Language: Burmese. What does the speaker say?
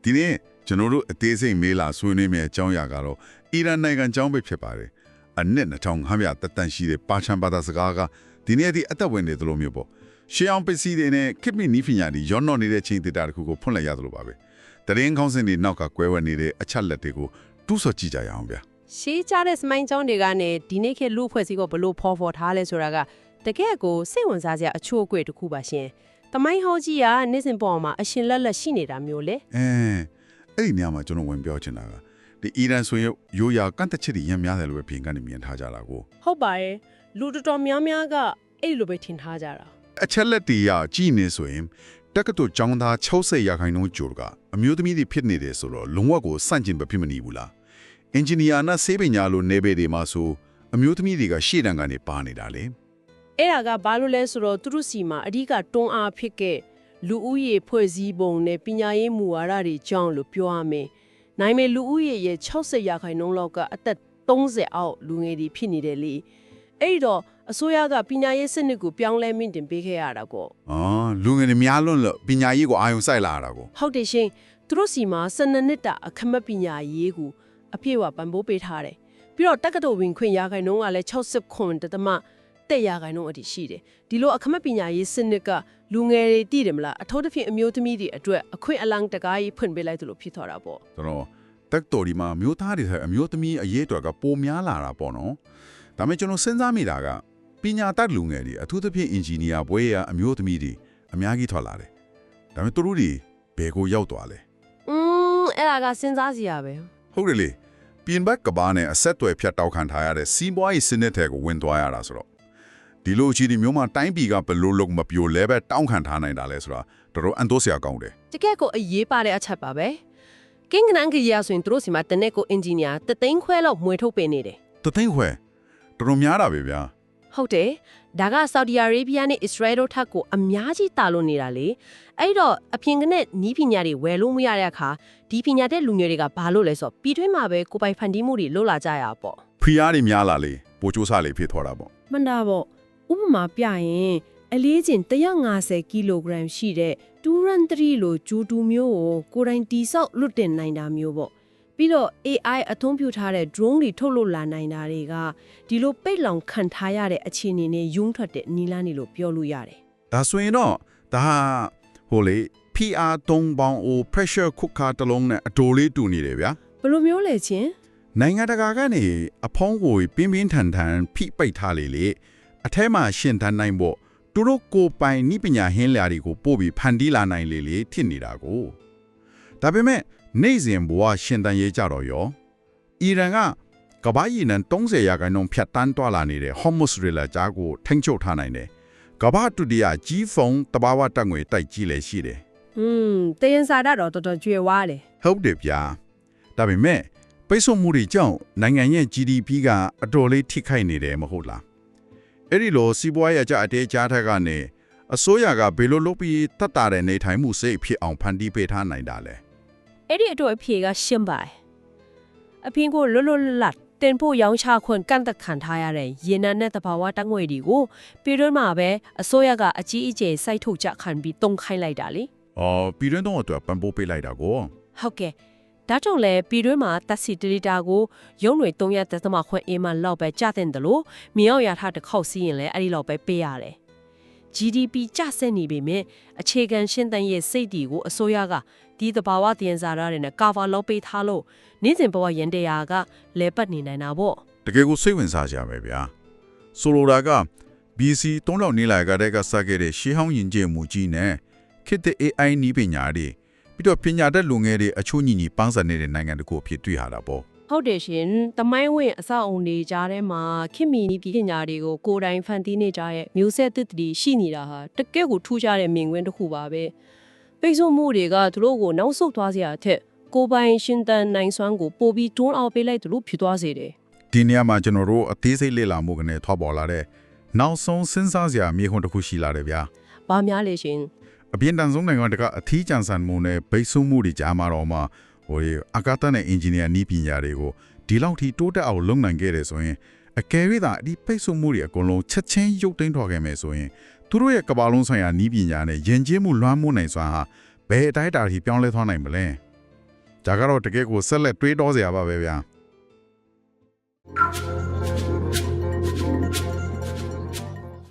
ဒီနေ့ကျွန်တော်တို့အသေးစိတ်မေးလာဆွေးနွေးမယ့်အကြောင်းအရာကတော့အီရန်နိုင်ငံအကြောင်းပဲဖြစ်ပါတယ်အနှစ်2500တက်တန်ရှိတဲ့ပါချန်ဘာသာစကားကဒီနေ့ဒီအသက်ဝင်နေသလိုမျိုးပေါ့ရှေးအောင်ပစ္စည်းတွေနဲ့ခေတ်မီနီးပညာတွေရောနှောနေတဲ့ချိန်ဒေတာတစ်ခုကိုဖွင့်လိုက်ရသလိုပါပဲတရင်ခေါင်းစဉ်တွေနောက်ကကွဲဝဲနေတဲ့အချက်လက်တွေကိုတူးဆော်ကြည့်ကြရအောင်ဗျာရှေးကြတဲ့စမိုင်းကျောင်းတွေကနေဒီနေ့ခေတ်လူဖွဲ့စည်းကိုဘလို့ဖော်ဖော်ထားလဲဆိုတာကတကယ့်ကိုစိတ်ဝင်စားစရာအချို့အကွေတစ်ခုပါရှင်တမိုင်းဟောကြီးကနေ့စဉ်ပေါ်မှာအရှင်လက်လက်ရှိနေတာမျိုးလေအဲ့ဒီနေရာမှာကျွန်တော်ဝင်ပြောချင်တာကဒီအီရန်ဆိုရင်ရိုးရာကန့်သက်ချက်တွေရမ်းများတယ်လို့ပဲပြင်ကနေမြင်ထားကြတာကိုဟုတ်ပါရဲ့လူတော်များများကအဲ့လိုပဲထင်ထားကြတာအချက်လက်တွေကြည့်နေဆိုရင်တက္ကသိုလ်ကျောင်းသား60ရာခိုင်နှုန်းကျော်ကအမျိုးသမီးတွေဖြစ်နေတယ်ဆိုတော့လုံးဝကိုစန့်ကျင်မဖြစ်မနေဘူးလားအင်ဂျင်နီယာနဲ့ဆေးပညာလိုနေပေတွေမှာဆိုအမျိုးသမီးတွေကရှေ့တန်းကနေပါနေတာလေအဲ့ဒါကဘာလို့လဲဆိုတော့သူတို့စီမှာအဓိကတွန်းအားဖြစ်ခဲ့လူဦးရေဖွဲ့စည်းပုံနဲ့ပညာရေးမူဝါဒတွေကြောင်းလို့ပြောရမယ်။နိုင်မဲ့လူဦးရေရဲ့60ရာခိုင်နှုန်းလောက်ကအသက်30အောက်လူငယ်တွေဖြစ်နေတယ်လေ။အဲ့တော့အစိုးရကပညာရေးစနစ်ကိုပြောင်းလဲမြင့်တင်ပေးခဲ့ရတာကော။လူငယ်တွေများလွန်းလို့ပညာရေးကိုအာရုံစိုက်လာတာကိုဟုတ်တယ်ရှင်။သူတို့စီမှာ12နှစ်တာအခမဲ့ပညာရေးကိုအပြည့်အဝပံ့ပိုးပေးထားတယ်။ပြီးတော့တက္ကသိုလ်ဝင်ခွင့်ရာခိုင်နှုန်းကလည်း69.3တက်ရခိုင်နှုန်းအထိရှိတယ်ဒီလိုအခမဲ့ပညာရေးစနစ်ကလူငယ်တွေတည်တယ်မလားအထူးသဖြင့်အမျိုးသမီးတွေအတွက်အခွင့်အလမ်းတကားကြီးဖွင့်ပေးလိုက်သလိုဖြစ်သွားတာပေါ့ကျွန်တော်တက်တော်ဒီမှာမျိုးသားတွေအမျိုးသမီးအရေးအတွက်ကပိုများလာတာပေါ့နော်ဒါပေမဲ့ကျွန်တော်စဉ်းစားမိတာကပညာတတ်လူငယ်တွေအထူးသဖြင့်အင်ဂျင်နီယာဘွဲရအမျိုးသမီးတွေအများကြီးထွက်လာတယ်ဒါပေမဲ့သူတို့တွေဘယ်ကိုရောက်သွားလဲအဲ့ဒါကစဉ်းစားစရာပဲဟုတ်တယ်လေပြင်ဘက်ကဘာနဲ့အဆက်အသွယ်ဖြတ်တောက်ခံထားရတဲ့စီးပွားရေးစနစ်ထဲကိုဝင်သွားရတာဆိုတော့ဒီလိုအခြေအနေမျိုးမှာတိုင်းပြည်ကဘယ်လိုလုပ်မပြိုလဲပဲတောင်းခံထားနိုင်တာလဲဆိုတာတော်တော်အန်တိုးစရာကောင်းတယ်တကယ်ကိုအရေးပါတဲ့အချက်ပါပဲကင်းကနန်ကရဆိုရင်တို့စီမှာတနေ့ကိုအင်ဂျင်နီယာ300,000လောက်မွေထုတ်ပေးနေတယ်300,000တော်တော်များတာပဲဗျာဟုတ်တယ်ဒါကဆော်ဒီအာရေဗျနဲ့အစ္စရေးတို့ထက်ကိုအများကြီးတာလို့နေတာလေအဲ့တော့အပြင်ကနဲ့နီးပညာတွေဝယ်လို့မရတဲ့အခါဒီပညာတဲ့လူငယ်တွေကဘာလို့လဲဆိုတော့ပြီးတွင်းမှာပဲကိုပိုင်ဖန်တီးမှုတွေလုပ်လာကြရပေါ့ဖိအားတွေများလာလေပိုချိုးစားလေဖြစ်သွားတာပေါ့မှန်တာပေါ့ဥပမာပြရင်အလေးချိန်150ကီလိုဂရမ်ရှိတဲ့2-3လိုဂျူတူမျိုးကိုကိုယ်တိုင်တိဆောက်လွတ်တင်နိုင်တာမျိုးပေါ့ပြီးတော့ AI အသုံးပြုထားတဲ့ drone တွေထုတ်လုပ်လာနိုင်တာတွေကဒီလိုပိတ်လောင်ခံထားရတဲ့အခြေအနေနဲ့ယုံထွက်တဲ့နီလာနေလို့ပြောလို့ရတယ်ဒါဆိုရင်တော့ဒါဟိုလေ PR 3ပေါင်း pressure cooker တလုံးနဲ့အတိုလေးတူနေတယ်ဗျာဘယ်လိုမျိုးလဲချင်းနိုင်ငံတကာကနေအဖုံးကိုပြင်းပြင်းထန်ထန်ဖိပိတ်ထားလေအထဲမှာရှင်ထန်နိုင်ဖို့သူတို့ကိုပိုင်နိပညာဟင်းလျာတွေကိုပို့ပြီးဖန်တီးလာနိုင်လေဖြစ်နေတာကိုဒါပေမဲ့နေ့စဉ်ဘဝရှင်တန်ရေးကြတော့ရောအီရန်ကကမ္ဘာကြီးနဲ့30ရာခိုင်နှုန်းဖြတ်တန်းသွားလာနေတဲ့ Hormuz ရေလက်ကြားကိုထိန်းချုပ်ထားနိုင်တယ်ကမ္ဘာဒုတိယကြီးဖုံတဘာဝတက်ငွေတိုက်ကြီးလည်းရှိတယ်တည်ရင်စာတော့တော်တော်ကျွေဝါတယ်ဟုတ်တယ်ဗျာဒါပေမဲ့ပိတ်ဆို့မှုတွေကြောင့်နိုင်ငံရဲ့ GDP ကအတော်လေးထိခိုက်နေတယ်မဟုတ်လားအဲ့ဒီလိုစီးပွားရေးအကြအတဲကြားထက်ကနေအစိုးရကဘယ်လိုလုပ်ပြီးတတ်တာတဲ့နေထိုင်မှုစိတ်ဖြစ်အောင်ဖန်တီးပေးထားနိုင်တာလဲအဲ့ဒီအတွက်အဖြေကရှင်းပါတယ်အပြင်ကိုလွတ်လွတ်လပ်တင်ဖို့ရောင်းချခွင့်ကန့်သက်ခံထားရတဲ့ရေနံနဲ့တဘာဝတက်ငွေတွေကိုပြည်တွင်းမှာပဲအစိုးရကအကြီးအကျယ်စိုက်ထုတ်ကြခံပြီးတုံးခိုင်းလိုက်တာလေပြည်တွင်းတော့အတွက်ပံ့ပိုးပေးလိုက်တာကိုဟုတ်ကဲ့ဒါကြောင့်လဲပြည်တွင်းမှာတက်စီတလီတာကိုရုံးတွေ300.5ခွင့်အေးမှလောက်ပဲကျတဲ့တယ်လို့မြေအောင်ရထားတစ်ခေါက်စီးရင်လည်းအဲ့ဒီလောက်ပဲပေးရတယ် GDP ကျဆင်းနေပေမဲ့အခြေခံရှင်းတန်းရဲ့စိတ်တီကိုအစိုးရကဒီတဘာဝတည်ရင်စားရတဲ့နဲ့ကာဗာလောက်ပေးထားလို့နေ့စဉ်ဘဝရန်တရားကလဲပတ်နေနိုင်တာပေါ့တကယ်ကိုစိတ်ဝင်စားကြပဲဗျာဆိုလိုတာက BC 3000နေလာကတဲ့ကစခဲ့တဲ့ရှေးဟောင်းယဉ်ကျေးမှုကြီးနဲ့ခေတ်သစ် AI နည်းပညာတွေပြီးတော့ပညာတတ်လူငယ်တွေအချို့ညီညီပန်းစံနေတဲ့နိုင်ငံတခုဖြစ်တွေ့ရတာပေါ့ဟုတ်တယ်ရှင်တမိုင်းဝင်အဆောက်အုံတွေကြားထဲမှာခင်မီနီးပညာတွေကိုကိုယ်တိုင်ဖန်တီးနေကြရဲ့မျိုးဆက်သစ်တွေရှိနေတာဟာတကယ့်ကိုထူးခြားတဲ့မြင်ကွင်းတစ်ခုပါပဲပိတ်ဆို့မှုတွေကသူတို့ကိုနောက်ဆုတ်သွားစရာအထက်ကိုယ်ပိုင်ရှင်တန်နိုင်စွမ်းကိုပိုပြီးတွန်းအောင်ပေးလိုက်တယ်လို့ဖြစ်သွားစေတယ်ဒီနေရာမှာကျွန်တော်တို့အသေးစိတ်လေ့လာမှုကနေထွက်ပေါ်လာတဲ့နောက်ဆုံးစဉ်းစားစရာမြေခွန်းတစ်ခုရှိလာတယ်ဗျာဘာများလဲရှင်အပြင်းထန်ဆုံးနိုင်ငံတကာအထီးကျန်ဆန်မှုနဲ့ပိတ်ဆို့မှုတွေကြားမှာတော့မှအကာတနဲ့အင်ဂျင်နီယာနည်းပညာတွေကိုဒီလောက်ထိတိုးတက်အောင်လုပ်နိုင်ခဲ့တယ်ဆိုရင်အကယ်၍သာဒီပိတ်ဆို့မှုတွေအကုန်လုံးချက်ချင်းရုပ်သိမ်းထွက်ခဲ့မယ်ဆိုရင်သူတို့ရဲ့ကမ္ဘာလုံးဆိုင်ရာနည်းပညာနဲ့ယဉ်ကျေးမှုလွှမ်းမိုးနိုင်စွမ်းဟာဘယ်အတိုင်းအတာထိပြောင်းလဲသွားနိုင်မလဲ ဒါကတော့တကယ်ကိုဆက်လက်တွေးတောစရာပါပဲဗျာ